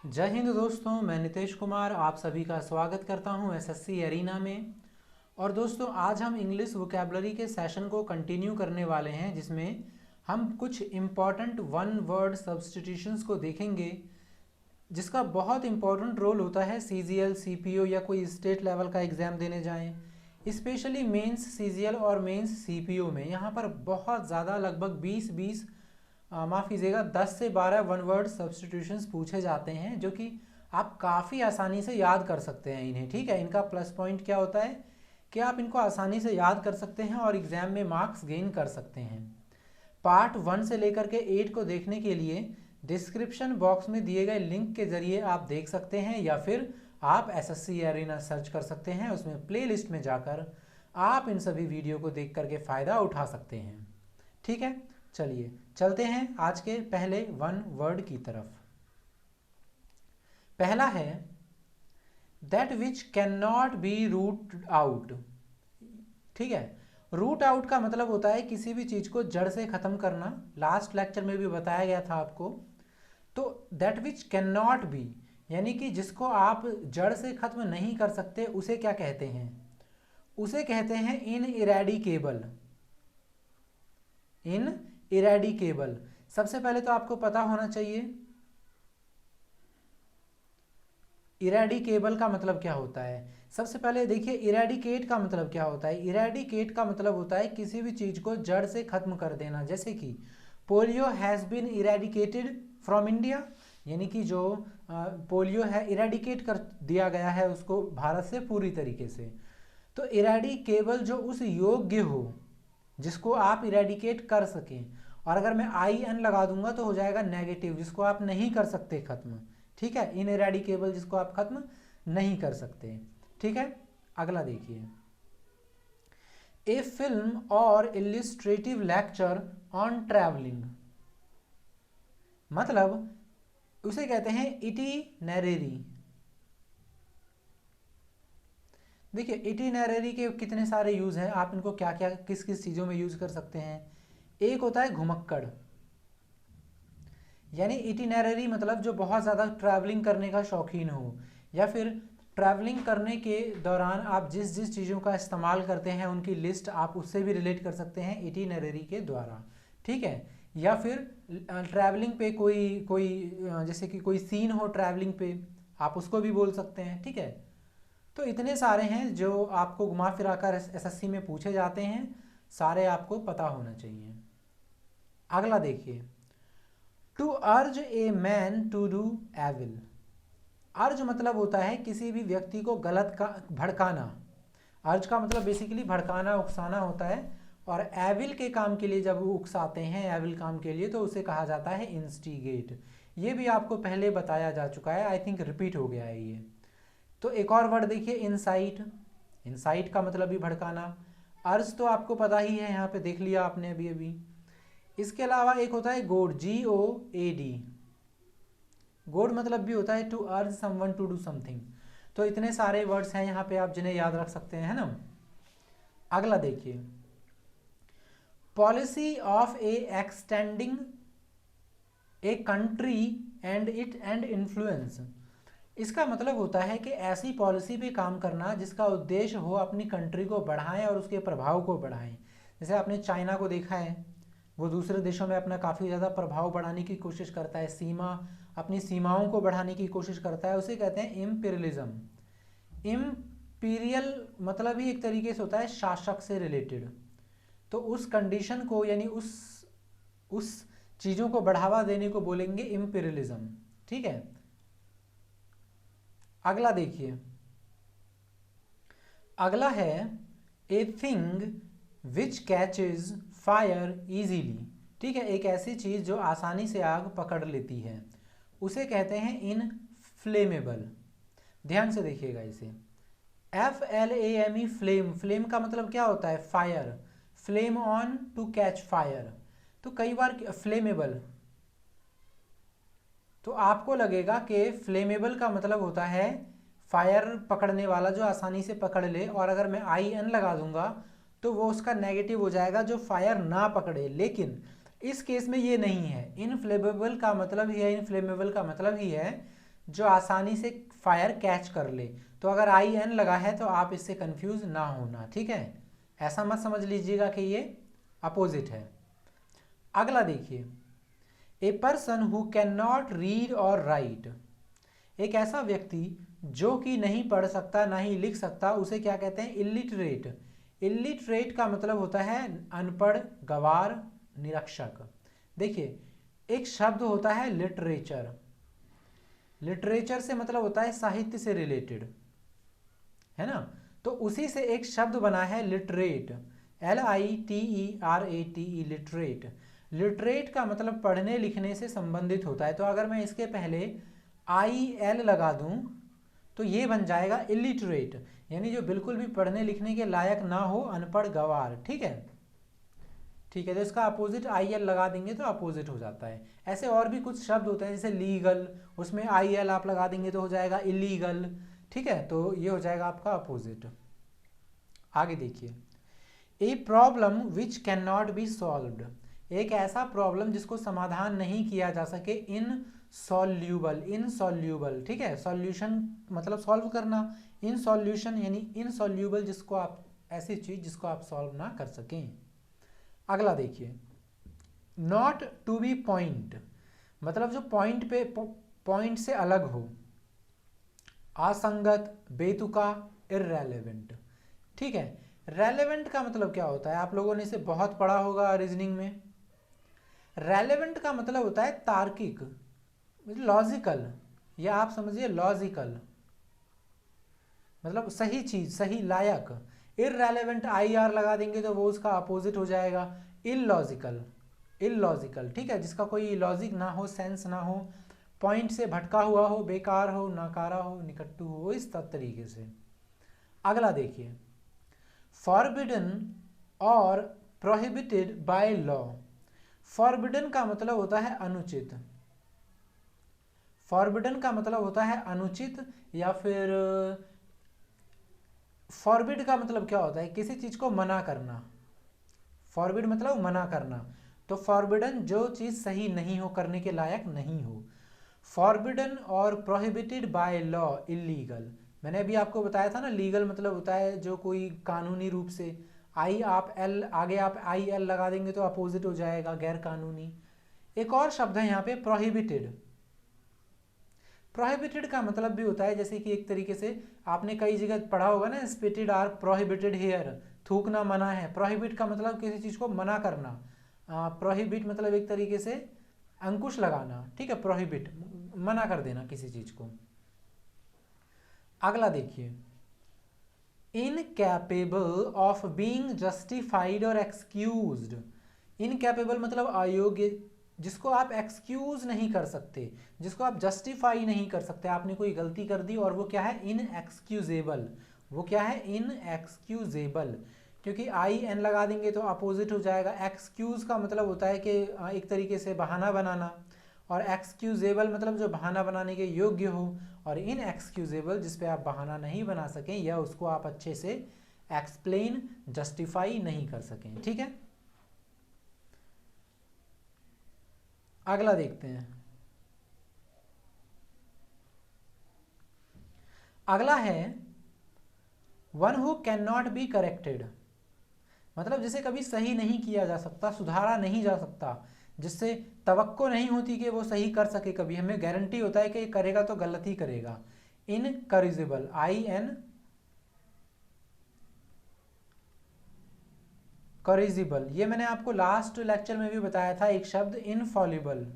जय हिंद दोस्तों, मैं नितेश कुमार आप सभी का स्वागत करता हूं एसएससी एरिना में। और दोस्तों, आज हम इंग्लिश वोकैबुलरी के सेशन को कंटिन्यू करने वाले हैं, जिसमें हम कुछ इम्पॉर्टेंट वन वर्ड सब्स्टिट्यूशंस को देखेंगे, जिसका बहुत इंपॉर्टेंट रोल होता है सीजीएल, सीपीओ या कोई स्टेट लेवल का एग्ज़ाम देने जाएं। स्पेशली मेंस सीजीएल और मेंस सीपीओ में यहाँ पर बहुत ज़्यादा, लगभग 20 माफ़ कीजिएगा 10 से 12 वन वर्ड सब्स्टिट्यूशंस पूछे जाते हैं, जो कि आप काफ़ी आसानी से याद कर सकते हैं इन्हें। ठीक है, इनका प्लस पॉइंट क्या होता है कि आप इनको आसानी से याद कर सकते हैं और एग्ज़ाम में मार्क्स गेन कर सकते हैं। पार्ट 1 से लेकर के 8 को देखने के लिए डिस्क्रिप्शन बॉक्स में दिए गए लिंक के ज़रिए आप देख सकते हैं, या फिर आप एसएससी एरिना सर्च कर सकते हैं। उसमें प्लेलिस्ट में जाकर आप इन सभी वीडियो को देख करके फ़ायदा उठा सकते हैं। ठीक है, चलिए चलते हैं आज के पहले वन वर्ड की तरफ। पहला है that which can not be root out. ठीक है, रूट आउट का मतलब होता है किसी भी चीज को जड़ से खत्म करना। लास्ट लेक्चर में भी बताया गया था आपको। तो that which can not B यानी कि जिसको आप जड़ से खत्म नहीं कर सकते, उसे क्या कहते हैं? उसे कहते हैं इनइरेडिकेबल। इनइरेडिकेबल। सबसे पहले तो आपको पता होना चाहिए इरेडिकेबल का मतलब क्या होता है। सबसे पहले देखिए, इरेडिकेट का मतलब क्या होता है। इरेडिकेट का मतलब होता है किसी भी चीज को जड़ से खत्म कर देना। जैसे कि polio has been eradicated from India, यानी कि जो पोलियो है इरेडिकेट कर दिया गया है उसको भारत से पूरी तरीके से। तो इरेडिकेबल जो उस योग्य हो जिसको आप इरेडिकेट कर सकें, और अगर मैं आई एन लगा दूंगा तो हो जाएगा नेगेटिव, जिसको आप नहीं कर सकते खत्म। ठीक है, इनइरेडिकेबल जिसको आप खत्म नहीं कर सकते। ठीक है, अगला देखिए, ए फिल्म और इलिस्ट्रेटिव लेक्चर ऑन ट्रैवलिंग। मतलब उसे कहते हैं इटिनरेरी। देखिए, इटिनरेरी के कितने सारे यूज हैं, आप इनको क्या क्या किस किस चीजों में यूज कर सकते हैं। एक होता है घुमक्कड़, यानी इटिनररी मतलब जो बहुत ज़्यादा ट्रैवलिंग करने का शौकीन हो, या फिर ट्रैवलिंग करने के दौरान आप जिस जिस चीज़ों का इस्तेमाल करते हैं उनकी लिस्ट आप उससे भी रिलेट कर सकते हैं इटिनररी के द्वारा। ठीक है, या फिर ट्रैवलिंग पे कोई कोई जैसे कि कोई सीन हो ट्रैवलिंग पे, आप उसको भी बोल सकते हैं। ठीक है, तो इतने सारे हैं जो आपको घुमा फिरा कर एसएससी में पूछे जाते हैं, सारे आपको पता होना चाहिए। अगला देखिए, to urge a man to do evil. Urge मतलब होता है किसी भी व्यक्ति को गलत का भड़काना। अर्ज का मतलब बेसिकली भड़काना, उकसाना होता है। और एविल के काम के लिए जब वो उकसाते हैं एविल काम के लिए, तो उसे कहा जाता है इंस्टिगेट। ये भी आपको पहले बताया जा चुका है, आई थिंक रिपीट हो गया है ये। तो एक और वर्ड देखिए, इनसाइट। इनसाइट का मतलब भी भड़काना। अर्ज तो आपको पता ही है, यहाँ पे देख लिया आपने अभी अभी। इसके अलावा एक होता है गोड, GOAD। गोड मतलब भी होता है टू अर्ज समवन टू डू समथिंग। तो इतने सारे वर्ड्स हैं यहाँ पे आप जिन्हें याद रख सकते हैं, है ना। अगला देखिए, policy of a extending a country and it and influence. इसका मतलब होता है कि ऐसी पॉलिसी पे काम करना जिसका उद्देश्य हो अपनी कंट्री को बढ़ाएं और उसके प्रभाव को बढ़ाएं। जैसे आपने चाइना को देखा है, वो दूसरे देशों में अपना काफ़ी ज़्यादा प्रभाव बढ़ाने की कोशिश करता है, अपनी सीमाओं को बढ़ाने की कोशिश करता है। उसे कहते हैं इम्पीरियलिज्म। इम्पीरियल मतलब ही एक तरीके से होता है शासक से रिलेटेड। तो उस कंडीशन को यानी उस चीज़ों को बढ़ावा देने को बोलेंगे इम्पीरियलिज्म। ठीक है, अगला देखिए, अगला है a thing which catches fire easily. ठीक है, एक ऐसी चीज जो आसानी से आग पकड़ लेती है, उसे कहते हैं इनफ्लेमेबल। ध्यान से देखिएगा इसे, FLAME, फ्लेम। फ्लेम का मतलब क्या होता है? Fire. Flame on, to catch fire. तो कई बार फ्लेमेबल, तो आपको लगेगा कि फ्लेमेबल का मतलब होता है फायर पकड़ने वाला, जो आसानी से पकड़ ले। और अगर मैं IN लगा दूंगा तो वो उसका नेगेटिव हो जाएगा, जो फायर ना पकड़े। लेकिन इस केस में ये नहीं है। इनफ्लेमेबल का मतलब ही है, इनफ्लेमेबल का मतलब ही है जो आसानी से फायर कैच कर ले। तो अगर आई एन लगा है तो आप इससे कंफ्यूज ना होना, ठीक है, ऐसा मत समझ लीजिएगा कि ये अपोजिट है। अगला देखिए, a person who can not read और राइट, एक ऐसा व्यक्ति जो कि नहीं पढ़ सकता ना ही लिख सकता, उसे क्या कहते हैं? इलिटरेट। इलिटरेट का मतलब होता है अनपढ़, गवार, निरक्षक। देखिए, एक शब्द होता है लिटरेचर, लिटरेचर से मतलब होता है साहित्य से रिलेटेड, है ना। तो उसी से एक शब्द बना है लिटरेट, LITERATE, लिटरेट। लिटरेट का मतलब पढ़ने लिखने से संबंधित होता है। तो अगर मैं इसके पहले IL लगा दूं तो ये बन जाएगा इलिटरेट, यानी जो बिल्कुल भी पढ़ने लिखने के लायक ना हो, अनपढ़, गवार, ठीक है। ठीक है, तो इसका अपोजिट IL लगा देंगे तो अपोजिट हो जाता है। ऐसे और भी कुछ शब्द होते हैं, जैसे लीगल, उसमें IL आप लगा देंगे तो हो जाएगा इलीगल, ठीक है, तो ये हो जाएगा आपका अपोजिट। आगे देखिए, a problem which can not B solved, एक ऐसा प्रॉब्लम जिसको समाधान नहीं किया जा सके, इनसॉल्यूबल, इनसॉल्यूबल, ठीक है, सॉल्यूशन मतलब सॉल्व करना, इनसॉल्यूशन यानी इनसॉल्यूबल, जिसको आप, ऐसी चीज जिसको आप सॉल्व ना कर सकें। अगला देखिए, नॉट टू बी पॉइंट, मतलब जो पॉइंट पे, पॉइंट से अलग हो, असंगत, बेतुका, इररेलेवेंट, ठीक है। रेलेवेंट का मतलब क्या होता है? आप लोगों ने इसे बहुत पढ़ा होगा रीजनिंग में। रेलेवेंट का मतलब होता है तार्किक, लॉजिकल, या आप समझिए लॉजिकल, मतलब सही चीज, सही, लायक। इररेलेवेंट IR लगा देंगे तो वो उसका अपोजिट हो जाएगा इलॉजिकल, इलॉजिकल, ठीक है, जिसका कोई लॉजिक ना हो, सेंस ना हो, पॉइंट से भटका हुआ हो, बेकार हो, नाकारा हो, निकट्टू हो, इस तरीके से। अगला देखिए, फॉरबिडन और प्रोहिबिटेड बाय लॉ। फॉरबिडन का मतलब होता है अनुचित, फॉरबिडन का मतलब होता है अनुचित, या फिर फॉरबिड का मतलब क्या होता है? किसी चीज को मना करना, फॉरबिड मतलब मना करना। तो फॉरबिडन जो चीज सही नहीं हो, करने के लायक नहीं हो। फॉरबिडन और प्रोहिबिटेड बाय लॉ, इलीगल। मैंने अभी आपको बताया था ना, लीगल मतलब होता है जो कोई कानूनी रूप से, आगे आप IL लगा देंगे तो अपोजिट हो जाएगा गैर कानूनी। एक और शब्द है यहाँ पे प्रोहिबिटेड। प्रोहिबिटेड का मतलब भी होता है, जैसे कि एक तरीके से आपने कई जगह पढ़ा होगा ना, स्पिटेड आर प्रोहिबिटेड हेयर, थूकना मना है। प्रोहिबिट का मतलब किसी चीज को मना करना, प्रोहिबिट मतलब एक तरीके से अंकुश लगाना, ठीक है, प्रोहिबिट मना कर देना किसी चीज को। अगला देखिए, इनकैपेबल ऑफ बीइंग जस्टिफाइड और एक्सक्यूज्ड। इनकैपेबल मतलब अयोग्य, जिसको आप एक्सक्यूज नहीं कर सकते, जिसको आप जस्टिफाई नहीं कर सकते। आपने कोई गलती कर दी और वो क्या है? इनएक्सक्यूजेबल। वो क्या है? इनएक्सक्यूजेबल। क्योंकि IN लगा देंगे तो अपोजिट हो जाएगा। एक्सक्यूज का मतलब होता है कि एक तरीके से बहाना बनाना, और एक्सक्यूजेबल मतलब जो बहाना बनाने के योग्य हो, और इनएक्सक्यूजेबल जिस पे आप बहाना नहीं बना सकें, या उसको आप अच्छे से एक्सप्लेन, जस्टिफाई नहीं कर सकें, ठीक है। अगला देखते हैं, अगला है one who can not be corrected, मतलब जिसे कभी सही नहीं किया जा सकता, सुधारा नहीं जा सकता, जिससे तवक्को नहीं होती कि वो सही कर सके कभी, हमें गारंटी होता है कि ये करेगा तो गलत ही करेगा। इनकरेजिबल, IN करेजिबल। ये मैंने आपको लास्ट लेक्चर में भी बताया था एक शब्द, इनफॉलिबल।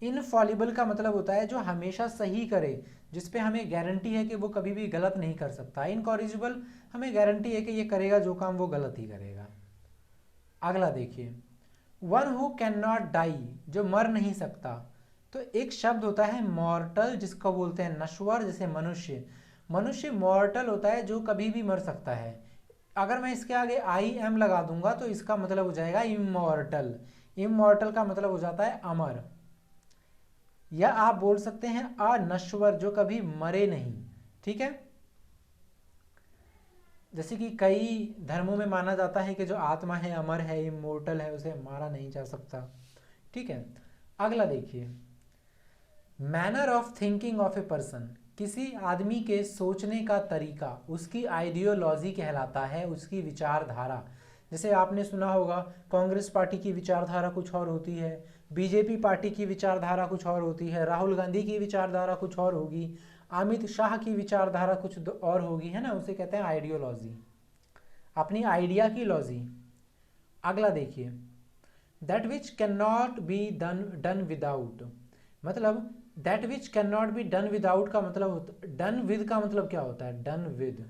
इनफॉलिबल का मतलब होता है जो हमेशा सही करे, जिसपे हमें गारंटी है कि वो कभी भी गलत नहीं कर सकता। इनकॉरिजिबल, हमें गारंटी है कि ये करेगा जो काम वो गलत ही करेगा। अगला देखिए, one who can not die, जो मर नहीं सकता। तो एक शब्द होता है मॉर्टल, जिसको बोलते हैं नश्वर, जैसे मनुष्य। मनुष्य मॉर्टल होता है जो कभी भी मर सकता है। अगर मैं इसके आगे IM लगा दूंगा तो इसका मतलब हो जाएगा इमॉर्टल। इमॉर्टल का मतलब हो जाता है अमर, या आप बोल सकते हैं अनश्वर, जो कभी मरे नहीं, ठीक है। जैसे कि कई धर्मों में माना जाता है कि जो आत्मा है, अमर है, इमोर्टल है, उसे मारा नहीं जा सकता, ठीक है। अगला देखिए, manner of thinking of a person, किसी आदमी के सोचने का तरीका उसकी आइडियोलॉजी कहलाता है, उसकी विचारधारा। जैसे आपने सुना होगा कांग्रेस पार्टी की विचारधारा कुछ और होती है, बीजेपी पार्टी की विचारधारा कुछ और होती है, राहुल गांधी की विचारधारा कुछ और होगी, अमित शाह की विचारधारा कुछ और होगी, है ना, उसे कहते हैं आइडियोलॉजी, अपनी आइडिया की लॉजी। अगला देखिए, that which can not be done without, मतलब that which can not be done without का मतलब, डन विद का मतलब क्या होता है, done with,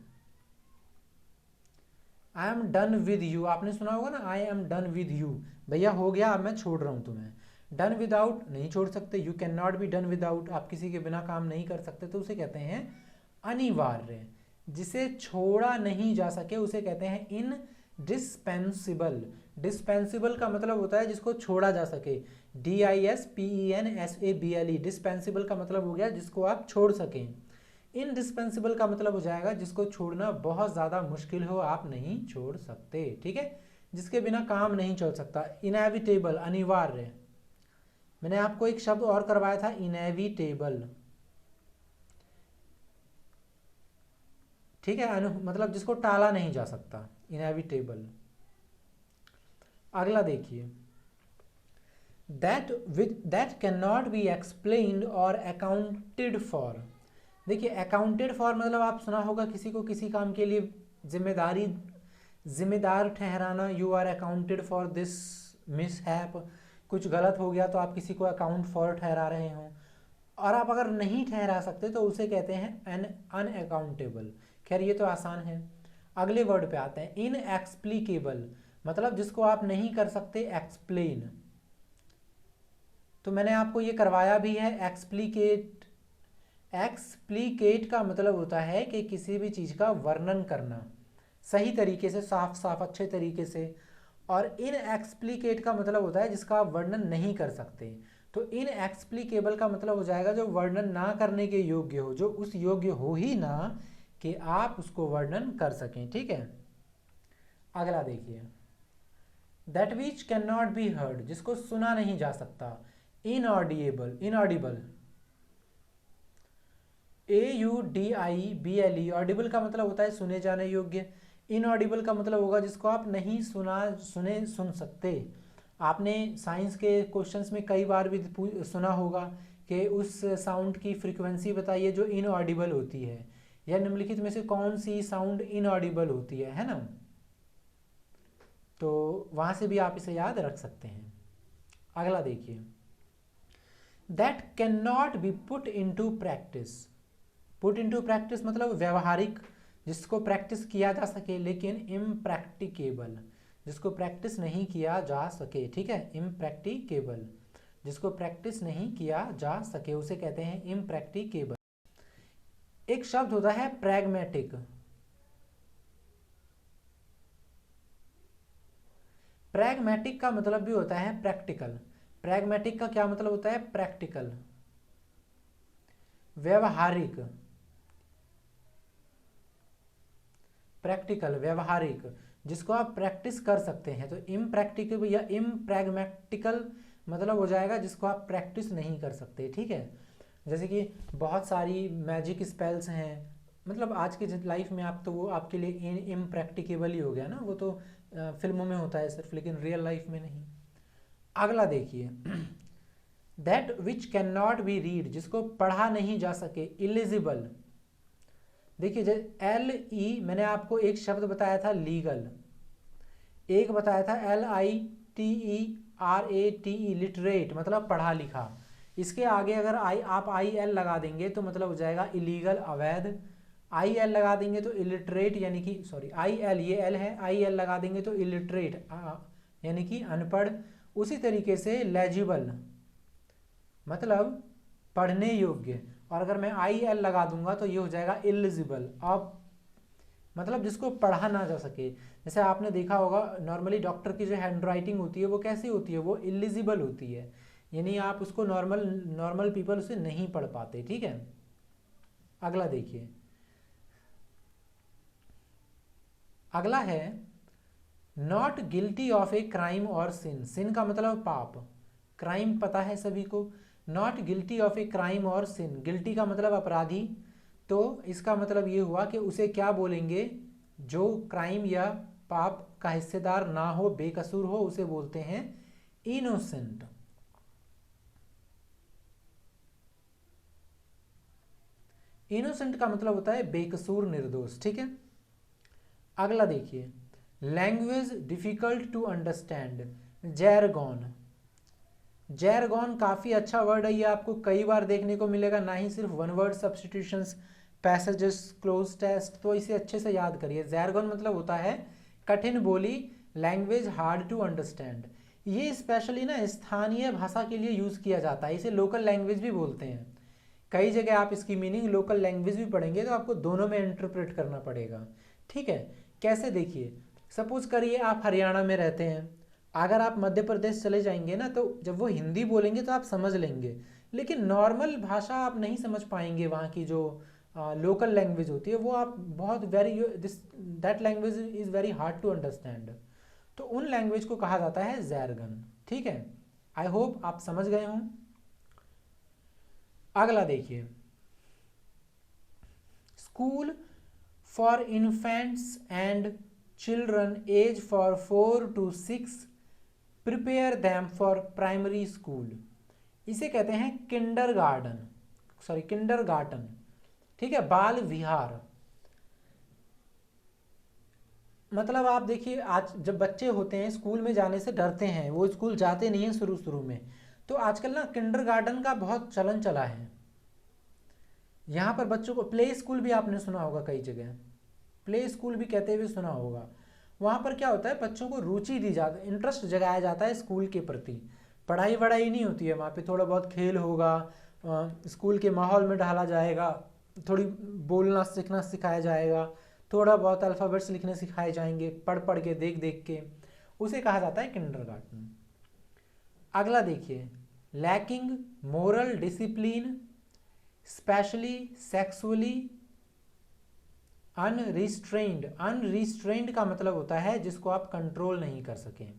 I am done with you, आपने सुना होगा ना, I am done with you, भैया हो गया अब मैं छोड़ रहा हूं तुम्हें। डन विदाउट नहीं छोड़ सकते, you can not be done without, आप किसी के बिना काम नहीं कर सकते, तो उसे कहते हैं अनिवार्य। जिसे छोड़ा नहीं जा सके उसे कहते हैं इनडिस्पेंसिबल। डिस्पेंसिबल का मतलब होता है जिसको छोड़ा जा सके, DISPENSABLE, डिस्पेंसिबल का मतलब हो गया जिसको आप छोड़ सकें। इनडिस्पेंसिबल का मतलब हो जाएगा जिसको छोड़ना बहुत ज़्यादा मुश्किल हो, आप नहीं छोड़ सकते, ठीक है, जिसके बिना काम नहीं चल सकता। इनएविटेबल, अनिवार्य। मैंने आपको एक शब्द और करवाया था, इनएविटेबल, ठीक है, मतलब जिसको टाला नहीं जा सकता, इनएविटेबल। अगला देखिए, that can not be explained और अकाउंटेड फॉर। देखिए अकाउंटेड फॉर मतलब आप सुना होगा किसी को किसी काम के लिए जिम्मेदार ठहराना, you are accounted for this mishap, कुछ गलत हो गया तो आप किसी को अकाउंट फॉर ठहरा रहे हो। और आप अगर नहीं ठहरा सकते तो उसे कहते हैं एन अनअकाउंटेबल। खैर ये तो आसान है। अगले वर्ड पे आते हैं, इनएक्सप्लिकेबल, मतलब जिसको आप नहीं कर सकते एक्सप्लेन। तो मैंने आपको ये करवाया भी है, एक्सप्लिकेट। एक्सप्लिकेट का मतलब होता है कि किसी भी चीज़ का वर्णन करना सही तरीके से, साफ साफ अच्छे तरीके से। और इनएक्सप्लिकेट का मतलब होता है जिसका आप वर्णन नहीं कर सकते। तो इनएक्सप्लिकेबल का मतलब हो जाएगा जो वर्णन ना करने के योग्य हो, जो उस योग्य हो ही ना कि आप उसको वर्णन कर सकें, ठीक है। अगला देखिए, that which can not be heard, जिसको सुना नहीं जा सकता, इनऑडिएबल, इनऑडिबल, AUDIBLE, ऑडिबल का मतलब होता है सुने जाने योग्य। इनऑडिबल का मतलब होगा जिसको आप नहीं सुन सकते। आपने साइंस के क्वेश्चंस में कई बार भी सुना होगा कि उस साउंड की फ्रीक्वेंसी बताइए जो इनऑडिबल होती है, या निम्नलिखित में से कौन सी साउंड इनऑडिबल होती है ना। तो वहां से भी आप इसे याद रख सकते हैं। अगला देखिए, that can not B put into practice. Put into practice मतलब व्यवहारिक, जिसको प्रैक्टिस किया जा सके, लेकिन इम्प्रैक्टिकेबल, जिसको प्रैक्टिस नहीं किया जा सके, ठीक है, इम्प्रैक्टिकेबल, जिसको प्रैक्टिस नहीं किया जा सके उसे कहते हैं इम्प्रैक्टिकेबल। एक शब्द होता है प्रैग्मेटिक। प्रैग्मेटिक का मतलब भी होता है प्रैक्टिकल। प्रैग्मेटिक का क्या मतलब होता है, प्रैक्टिकल, व्यवहारिक, प्रैक्टिकल, व्यवहारिक, जिसको आप प्रैक्टिस कर सकते हैं। तो इम्प्रैक्टिकल या इम्प्रैग्मेटिकल मतलब हो जाएगा जिसको आप प्रैक्टिस नहीं कर सकते, ठीक है। जैसे कि बहुत सारी मैजिक स्पेल्स हैं, मतलब आज की लाइफ में आप तो वो आपके लिए इम्प्रैक्टिकेबल ही हो गया ना, वो तो फिल्मों में होता है सिर्फ, लेकिन रियल लाइफ में नहीं। अगला देखिए, that which can not B read, जिसको पढ़ा नहीं जा सके, इलिजिबल। देखिए LE, मैंने आपको एक शब्द बताया था लीगल, एक बताया था LITERATE, लिटरेट मतलब पढ़ा लिखा। इसके आगे अगर आप IL लगा देंगे तो मतलब हो जाएगा इलीगल, अवैध। IL लगा देंगे तो इलिटरेट, यानी कि सॉरी IL, ये L है, IL लगा देंगे तो इलिटरेट यानी कि अनपढ़। उसी तरीके से लेजिबल मतलब पढ़ने योग्य, और अगर मैं IL लगा दूंगा तो ये हो जाएगा इलिजिबल, अब मतलब जिसको पढ़ा ना जा सके। जैसे आपने देखा होगा नॉर्मली डॉक्टर की जो हैंड राइटिंग होती है वो कैसी होती है, वो इलिजिबल होती है, यानी आप उसको नॉर्मल पीपल उसे नहीं पढ़ पाते, ठीक है। अगला देखिए, अगला है not guilty of a crime और सिन। सिन का मतलब पाप, क्राइम पता है सभी को, not guilty of a crime और सिन, गिल्टी का मतलब अपराधी, तो इसका मतलब ये हुआ कि उसे क्या बोलेंगे, जो क्राइम या पाप का हिस्सेदार ना हो, बेकसूर हो, उसे बोलते हैं इनोसेंट। इनोसेंट का मतलब होता है बेकसूर, निर्दोष, ठीक है। अगला देखिए, लैंग्वेज डिफिकल्ट टू अंडरस्टैंड, जैरगॉन। जैरगॉन काफ़ी अच्छा वर्ड है, ये आपको कई बार देखने को मिलेगा, ना ही सिर्फ one word substitutions, passages, cloze test, तो इसे अच्छे से याद करिए। जैरगॉन मतलब होता है कठिन बोली, लैंग्वेज हार्ड टू अंडरस्टैंड। ये स्पेशली ना स्थानीय भाषा के लिए यूज़ किया जाता है, इसे लोकल लैंग्वेज भी बोलते हैं। कई जगह आप इसकी मीनिंग लोकल लैंग्वेज भी पढ़ेंगे तो आपको दोनों में इंटरप्रेट करना पड़ेगा, ठीक है। कैसे, देखिए, सपोज करिए आप हरियाणा में रहते हैं, अगर आप मध्य प्रदेश चले जाएंगे ना, तो जब वो हिंदी बोलेंगे तो आप समझ लेंगे, लेकिन नॉर्मल भाषा आप नहीं समझ पाएंगे, वहाँ की जो लोकल लैंग्वेज होती है वो आप बहुत that language is very hard to understand, तो उन लैंग्वेज को कहा जाता है जैरगन, ठीक है। आई होप आप समझ गए हों। अगला देखिए, school for infants and children age for 4 to 6 prepare them for primary school, इसे कहते हैं किंडरगार्टन, ठीक है, बाल विहार। मतलब आप देखिए, आज जब बच्चे होते हैं स्कूल में जाने से डरते हैं, वो स्कूल जाते नहीं हैं शुरू शुरू में, तो आजकल ना किंडरगार्टन का बहुत चलन चला है। यहाँ पर बच्चों को प्ले स्कूल भी आपने सुना होगा, कई जगह प्ले स्कूल भी कहते हुए सुना होगा। वहाँ पर क्या होता है, बच्चों को रुचि दी जाती है, इंटरेस्ट जगाया जाता है स्कूल के प्रति। पढ़ाई वढ़ाई नहीं होती है वहाँ पे, थोड़ा बहुत खेल होगा, स्कूल के माहौल में ढाला जाएगा, थोड़ी बोलना सीखना सिखाया जाएगा, थोड़ा बहुत अल्फ़ाबेट्स लिखने सिखाए जाएंगे, पढ़ पढ़ के, देख देख के, उसे कहा जाता है किंडरगार्टन। अगला देखिए, lacking moral discipline specially sexually unrestrained. Unrestrained का मतलब होता है जिसको आप कंट्रोल नहीं कर सकें,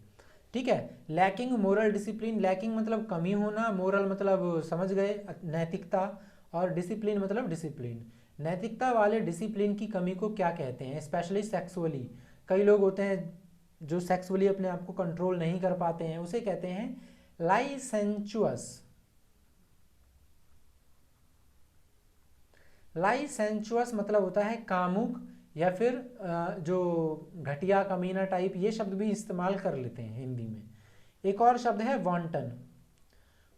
ठीक है। लैकिंग मोरल डिसिप्लिन, लैकिंग मतलब कमी होना, मोरल मतलब समझ गए नैतिकता, और डिसिप्लिन मतलब डिसिप्लिन, नैतिकता वाले डिसिप्लिन की कमी को क्या कहते हैं, स्पेशली सेक्सुअली। कई लोग होते हैं जो सेक्सुअली अपने आप को कंट्रोल नहीं कर पाते हैं, उसे कहते हैं लाइसेंचुअस। लाइसेंचुअस मतलब होता है कामुक, या फिर जो घटिया, कमीना टाइप, ये शब्द भी इस्तेमाल कर लेते हैं हिंदी में। एक और शब्द है वॉन्टन।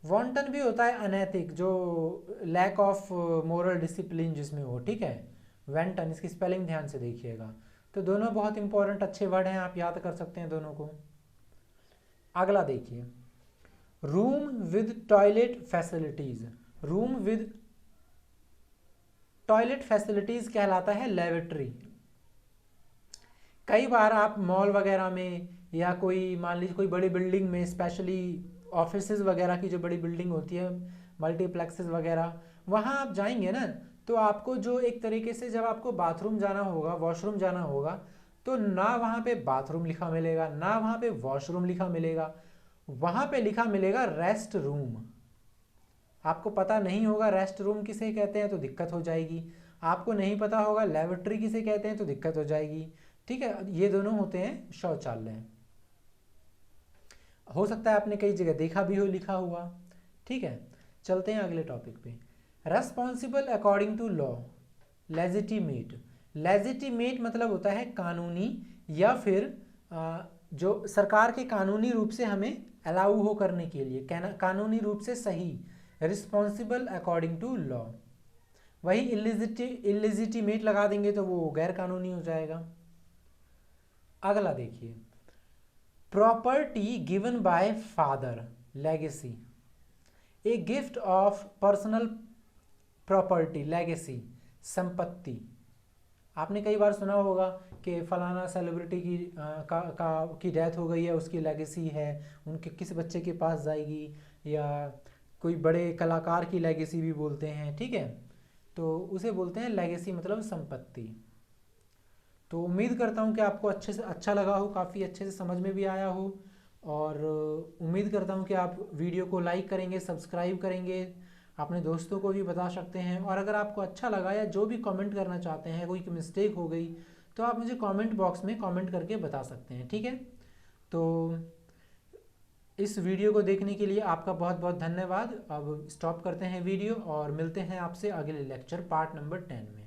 वॉन्टन भी होता है अनैतिक, जो लैक ऑफ मोरल डिसिप्लिन जिसमें हो, ठीक है। वेंटन, इसकी स्पेलिंग ध्यान से देखिएगा। तो दोनों बहुत इंपॉर्टेंट अच्छे वर्ड हैं, आप याद कर सकते हैं दोनों को। अगला देखिए, room with toilet facilities. Room with toilet facilities कहलाता है लेवेटरी। कई बार आप मॉल वगैरह में, या कोई मान लीजिए कोई बड़ी बिल्डिंग में, स्पेशली ऑफिसेज वगैरह की जो बड़ी बिल्डिंग होती है, मल्टीप्लेक्सेस वगैरह, वहाँ आप जाएंगे ना, तो आपको जो एक तरीके से जब आपको बाथरूम जाना होगा, वॉशरूम जाना होगा, तो ना वहाँ पे बाथरूम लिखा मिलेगा, ना वहाँ पे वॉशरूम लिखा मिलेगा, वहाँ पे लिखा मिलेगा रेस्ट रूम। आपको पता नहीं होगा रेस्ट रूम किसे कहते हैं तो दिक्कत हो जाएगी, आपको नहीं पता होगा लेवेटरी किसे कहते हैं तो दिक्कत हो जाएगी, ठीक है। ये दोनों होते हैं शौचालय। हो सकता है आपने कई जगह देखा भी हो लिखा हुआ, ठीक है। चलते हैं अगले टॉपिक पे। Responsible according to law, legitimate. Legitimate मतलब होता है कानूनी, या फिर जो सरकार के कानूनी रूप से हमें अलाउ हो करने के लिए, कानूनी रूप से सही। Responsible according to law. वही इलिजिटिमेट लगा देंगे तो वो गैर कानूनी हो जाएगा। अगला देखिए, property given by father, legacy. A gift of personal property, legacy, संपत्ति। आपने कई बार सुना होगा कि फलाना सेलिब्रिटी की डेथ हो गई है, उसकी लेगेसी है, उनके किस बच्चे के पास जाएगी, या कोई बड़े कलाकार की लेगेसी भी बोलते हैं, ठीक है। तो उसे बोलते हैं लेगेसी, मतलब संपत्ति। तो उम्मीद करता हूँ कि आपको अच्छे से अच्छा लगा हो, काफ़ी अच्छे से समझ में भी आया हो, और उम्मीद करता हूँ कि आप वीडियो को लाइक करेंगे, सब्सक्राइब करेंगे, अपने दोस्तों को भी बता सकते हैं। और अगर आपको अच्छा लगा या जो भी कमेंट करना चाहते हैं, कोई मिस्टेक हो गई तो आप मुझे कमेंट बॉक्स में कमेंट करके बता सकते हैं, ठीक है। तो इस वीडियो को देखने के लिए आपका बहुत बहुत धन्यवाद। अब स्टॉप करते हैं वीडियो और मिलते हैं आपसे अगले लेक्चर पार्ट नंबर 10 में।